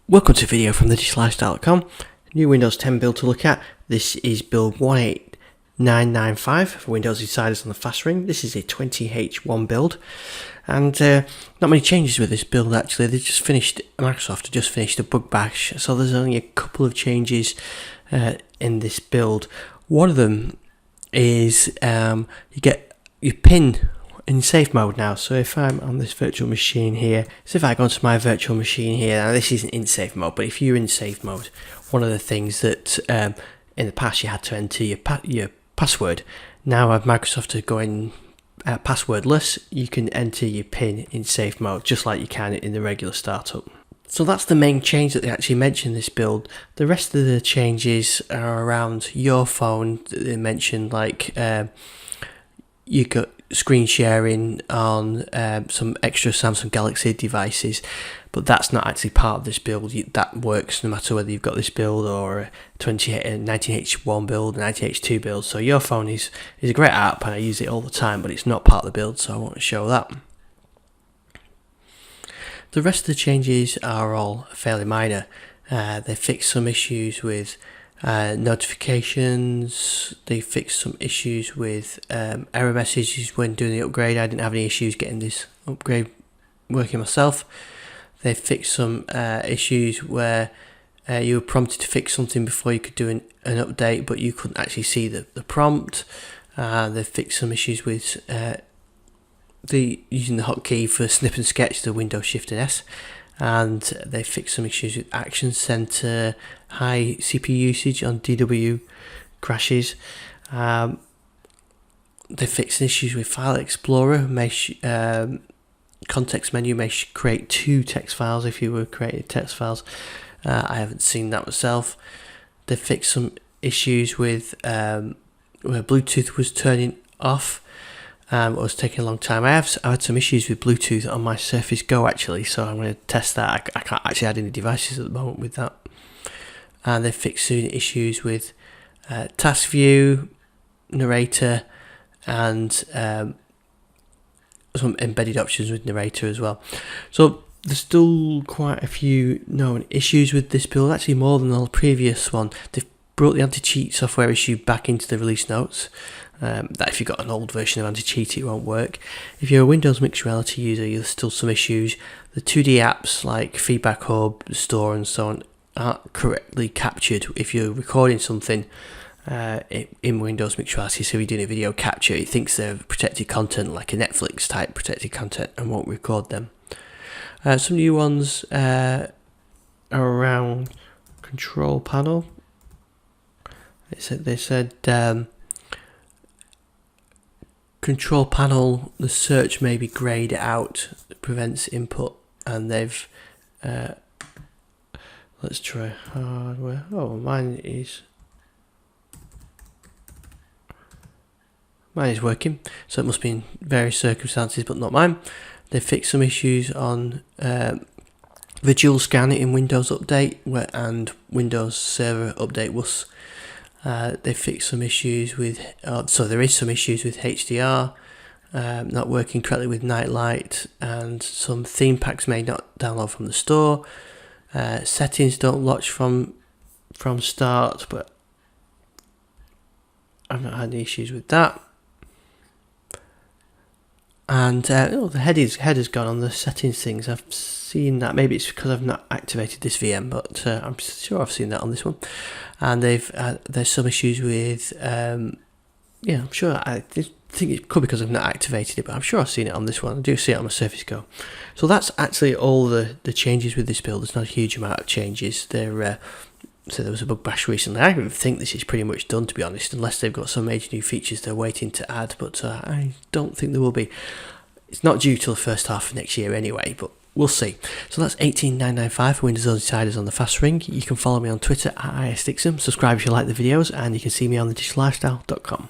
Welcome to a video from thedigitalifestyle.com. New Windows 10 build to look at. This is build 18995 for Windows Insiders on the fast ring. This is a 20H1 build, and not many changes with this build actually. Microsoft just finished a bug bash, so there's only a couple of changes in this build. One of them is you get your pin in safe mode now. So if I'm on this virtual machine here, so if I go into my virtual machine here, now this isn't in safe mode, but if you're in safe mode, one of the things that in the past you had to enter your password. Now with Microsoft going passwordless, you can enter your pin in safe mode just like you can in the regular startup. So that's the main change that they actually mentioned in this build. The rest of the changes are around your phone that they mentioned, like you got screen sharing on some extra Samsung Galaxy devices, but that's not actually part of this build. That works no matter whether you've got this build or a 19H1 build, a 19H2 build. So your phone is a great app and I use it all the time, but it's not part of the build, so I want to show that. The rest of the changes are all fairly minor. They fixed some issues with notifications. They fixed some issues with error messages when doing the upgrade. I didn't have any issues getting this upgrade working myself. They fixed some issues where you were prompted to fix something before you could do an update, but you couldn't actually see the prompt. They fixed some issues with using the hotkey for snip and sketch, the Windows Shift and S. And they fixed some issues with Action Center, high CPU usage on DW crashes. They fixed issues with File Explorer. Context menu may create two text files if you were creating text files. I haven't seen that myself. They fixed some issues with where Bluetooth was turning off. It was taking a long time. I had some issues with Bluetooth on my Surface Go actually, so I'm going to test that. I can't actually add any devices at the moment with that. And they fixed some issues with Task View, Narrator, and some embedded options with Narrator as well. So there's still quite a few known issues with this build, actually more than the previous one. They've brought the anti-cheat software issue back into the release notes. That if you've got an old version of anti-cheat, it won't work. If you're a Windows Mixed Reality user, there's still some issues. The 2D apps like Feedback Hub, Store and so on aren't correctly captured. If you're recording something in Windows Mixed Reality, so you're doing a video capture, it thinks they're protected content, like a Netflix type protected content, and won't record them. Some new ones are around Control Panel. They said Control Panel, the search may be grayed out, prevents input, and they've let's try hardware. Oh, mine is working, so it must be in various circumstances, but not mine. They fixed some issues on the dual scan in Windows Update and Windows Server Update WUS. They fixed some issues with, so there is some issues with HDR, not working correctly with Nightlight, and some theme packs may not download from the store. Settings don't launch from start, but I've not had any issues with that. And the header's gone on the settings things. I've seen that. Maybe it's because I've not activated this VM, but I'm sure I've seen that on this one. And there's some issues with I'm sure I think it could be because I've not activated it, but I'm sure I've seen it on this one. I do see it on my Surface Go. So that's actually all the changes with this build. There's not a huge amount of changes. So there was a bug bash recently. I think this is pretty much done, to be honest, unless they've got some major new features they're waiting to add, but I don't think there will be. It's not due till the first half of next year anyway, but we'll see. So that's 18995 for Windows Insiders on the fast ring. You can follow me on Twitter at ISDixon, subscribe if you like the videos, and you can see me on thedigitalifestyle.com.